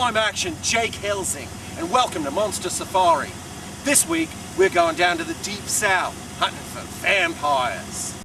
I'm Action Jake Helsing, and welcome to Monster Safari. This week, we're going down to the deep south, hunting for vampires.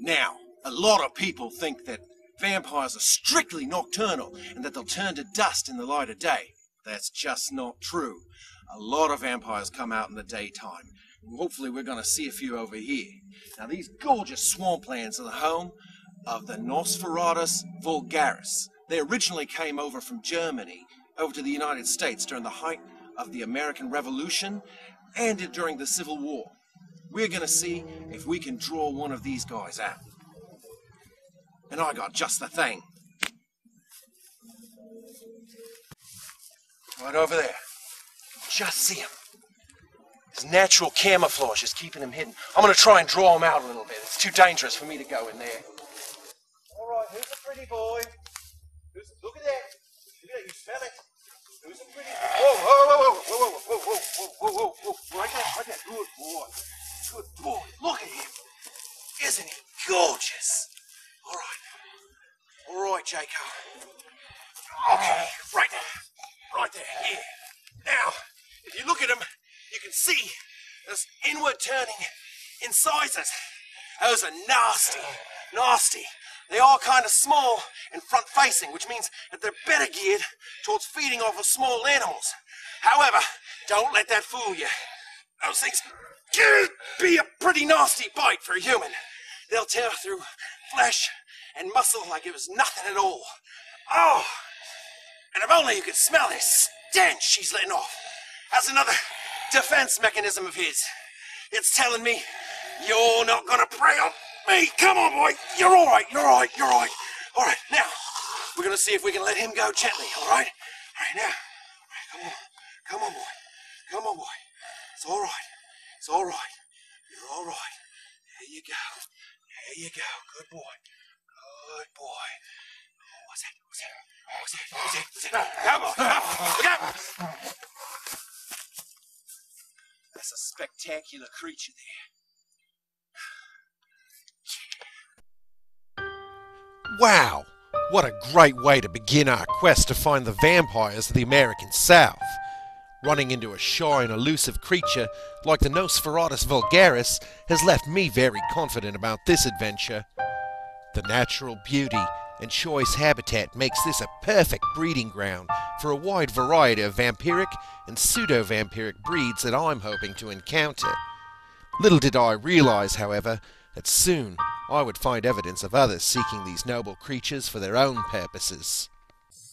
Now, a lot of people think that vampires are strictly nocturnal and that they'll turn to dust in the light of day. That's just not true. A lot of vampires come out in the daytime. And hopefully we're going to see a few over here. Now, these gorgeous swamplands are the home of the Nosferatu vulgaris. They originally came over from Germany over to the United States during the height of the American Revolution and during the Civil War. We're going to see if we can draw one of these guys out. And I got just the thing. Right over there. Just see him. His natural camouflage is keeping him hidden. I'm going to try and draw him out a little bit. It's too dangerous for me to go in there. All right, who's a pretty boy? Look at that. Look at that. You smell it? Who's a pretty boy? Whoa, whoa, whoa, whoa, whoa, whoa, whoa, whoa, whoa, whoa, whoa. Right there, right there. Good boy. Good boy. Look at him. Isn't he gorgeous? All right. All right, Jacob. Okay, right there. Right there. Here. Now, if you look at him, you can see this inward turning incisors. Those are nasty, nasty. They are kind of small and front facing, which means that they're better geared towards feeding off of small animals. However, don't let that fool you. Those things can be a pretty nasty bite for a human. They'll tear through flesh and muscle like it was nothing at all. Oh, and if only you could smell this stench he's letting off. That's another defense mechanism of his. It's telling me, you're not gonna prey on me. Come on, boy. You're all right. You're all right. You're all right. All right, now, we're gonna see if we can let him go gently, all right? All right, now. All right, come on. Come on, boy. Come on, boy. It's all right. It's all right. You're all right. There you go. There you go. Good boy. Good boy. What's that? What's that? What's that? What's that? What's that? Come on. Come on. Look out. That's a spectacular creature there. Wow! What a great way to begin our quest to find the vampires of the American South. Running into a shy and elusive creature like the Nosferatu vulgaris has left me very confident about this adventure. The natural beauty and choice habitat makes this a perfect breeding ground for a wide variety of vampiric and pseudo-vampiric breeds that I'm hoping to encounter. Little did I realize, however, that soon I would find evidence of others seeking these noble creatures for their own purposes.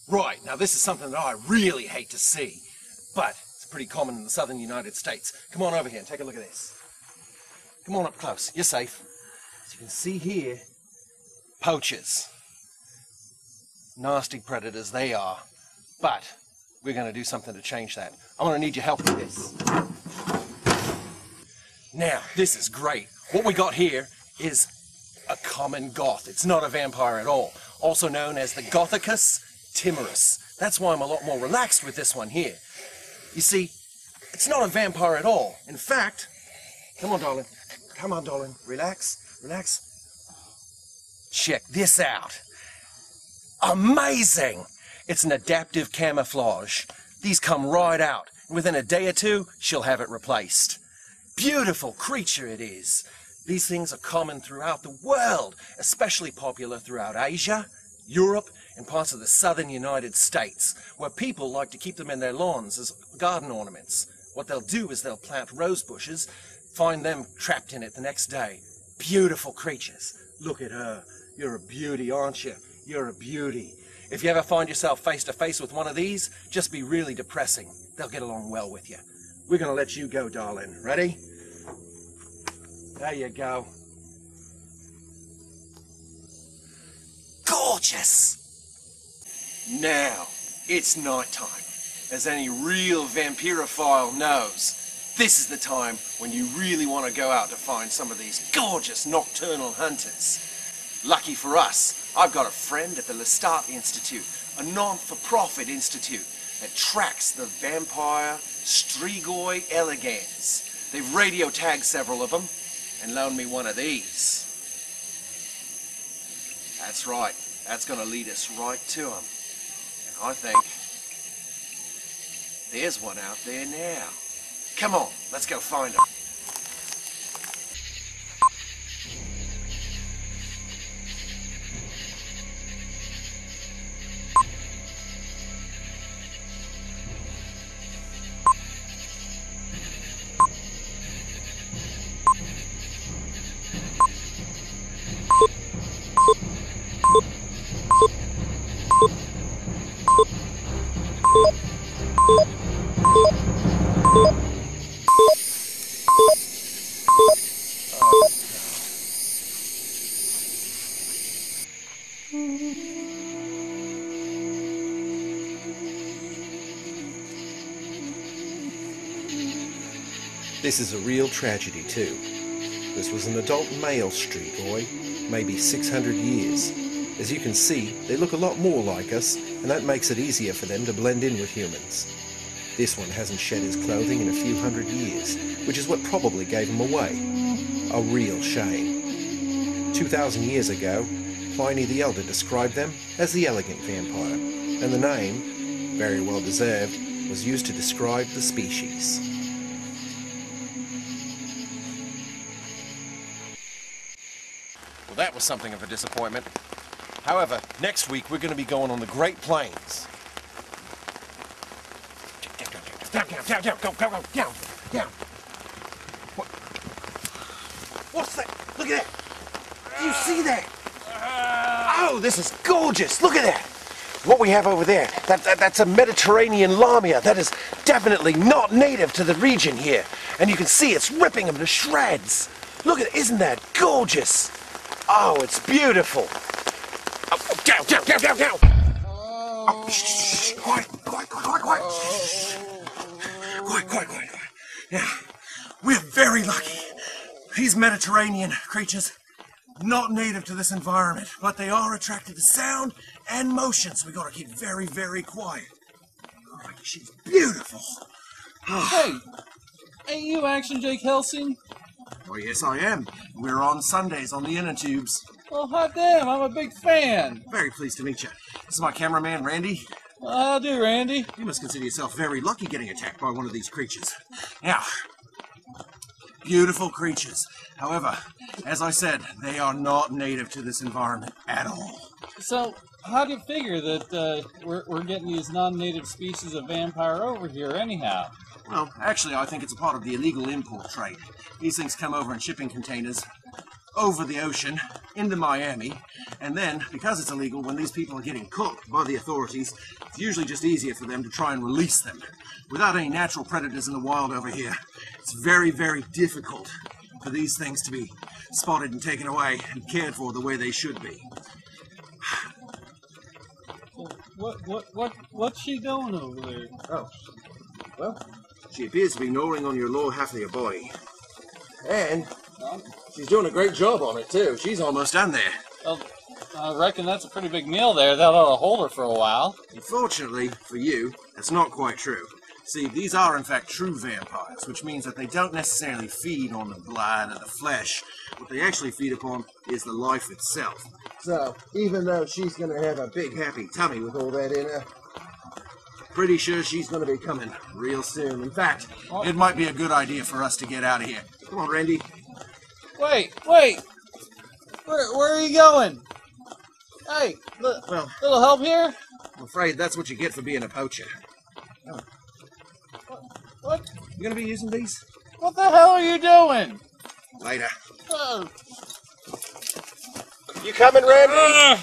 Right, now this is something that I really hate to see, but it's pretty common in the southern United States. Come on over here and take a look at this. Come on up close, you're safe. As you can see here, poachers. Nasty predators they are, but we're going to do something to change that. I'm going to need your help with this. Now, this is great. What we got here is a common goth. It's not a vampire at all. Also known as the Gothicus timorous. That's why I'm a lot more relaxed with this one here. You see, it's not a vampire at all. In fact, come on, darling. Come on, darling. Relax. Relax. Check this out. Amazing! It's an adaptive camouflage. These come right out. Within a day or two, she'll have it replaced. Beautiful creature it is. These things are common throughout the world, especially popular throughout Asia, Europe, in parts of the southern United States, where people like to keep them in their lawns as garden ornaments. What they'll do is they'll plant rose bushes, find them trapped in it the next day. Beautiful creatures. Look at her. You're a beauty, aren't you? You're a beauty. If you ever find yourself face to face with one of these, just be really depressing. They'll get along well with you. We're gonna let you go, darling. Ready? There you go. Gorgeous! Now, it's nighttime. As any real vampirophile knows, this is the time when you really want to go out to find some of these gorgeous nocturnal hunters. Lucky for us, I've got a friend at the Lestat Institute, a non-for-profit institute that tracks the vampire Strigoi elegans. They've radio tagged several of them and loaned me one of these. That's right, that's going to lead us right to them. And I think there's one out there now. Come on, let's go find him. This is a real tragedy too. This was an adult male Strigoi, maybe 600 years. As you can see, they look a lot more like us, and that makes it easier for them to blend in with humans. This one hasn't shed his clothing in a few hundred years, which is what probably gave him away. A real shame. 2,000 years ago, Pliny the Elder described them as the elegant vampire, and the name, very well deserved, was used to describe the species. Well, that was something of a disappointment. However, next week we're going to be going on the Great Plains. Down, down. What's that? Look at that. Do you see that? Oh, this is gorgeous. Look at that. What we have over there, that's a Mediterranean lamia. That is definitely not native to the region here. And you can see it's ripping them to shreds. Look at it. Isn't that gorgeous? Oh, it's beautiful. Oh, down. Oh, shh, quiet. Quiet. Now, we're very lucky. These Mediterranean creatures, not native to this environment, but they are attracted to sound and motion, so we gotta keep very, very quiet. Oh, she's beautiful. Hey, ain't you Action Jake Helsing? Oh, yes, I am. We're on Sundays on the inner tubes. Well, hot damn, I'm a big fan. Very pleased to meet you. This is my cameraman, Randy. How do, Randy? You must consider yourself very lucky getting attacked by one of these creatures. Now, beautiful creatures. However, as I said, they are not native to this environment at all. So, how do you figure that we're getting these non-native species of vampire over here anyhow? Well, actually, I think it's a part of the illegal import trade. These things come over in shipping containers over the ocean into Miami, and then, because it's illegal, when these people are getting caught by the authorities, it's usually just easier for them to try and release them. Without any natural predators in the wild over here, it's very, very difficult for these things to be spotted and taken away and cared for the way they should be. What's she doing over there? Oh, well, she appears to be gnawing on your lower half of your body. And she's doing a great job on it, too. She's almost done there. Well, I reckon that's a pretty big meal there. That ought to hold her for a while. Unfortunately, for you, that's not quite true. See, these are in fact true vampires, which means that they don't necessarily feed on the blood or the flesh. What they actually feed upon is the life itself. So, even though she's going to have a big happy tummy with all that in her, pretty sure she's going to be coming real soon. In fact, it might be a good idea for us to get out of here. Come on, Randy. Wait! Where are you going? Hey, Well, little help here? I'm afraid that's what you get for being a poacher. What? You gonna be using these? What the hell are you doing? Later. Uh, You coming, Randy?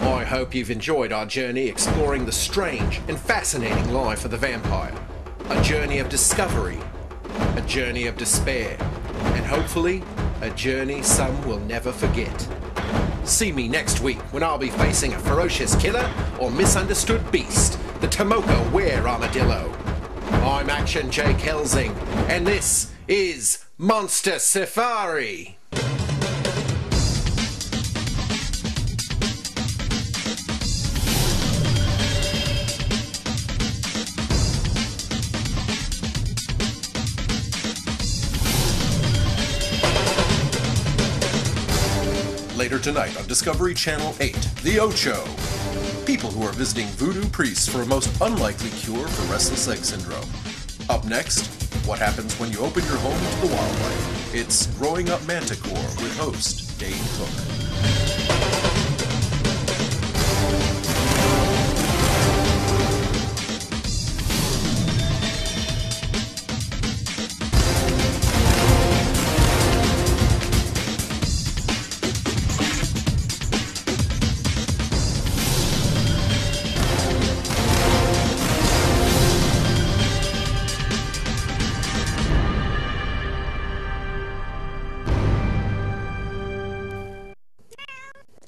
I hope you've enjoyed our journey exploring the strange and fascinating life of the vampire. A journey of discovery, a journey of despair, and hopefully, a journey some will never forget. See me next week when I'll be facing a ferocious killer or misunderstood beast, the Tomoko Were Armadillo. I'm Action Jake Helsing, and this is Monster Safari. Later tonight on Discovery Channel 8, The Ocho. People who are visiting voodoo priests for a most unlikely cure for restless leg syndrome. Up next, what happens when you open your home to the wildlife. It's Growing Up Manticore with host Dane Cook.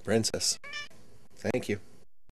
Princess. Thank you.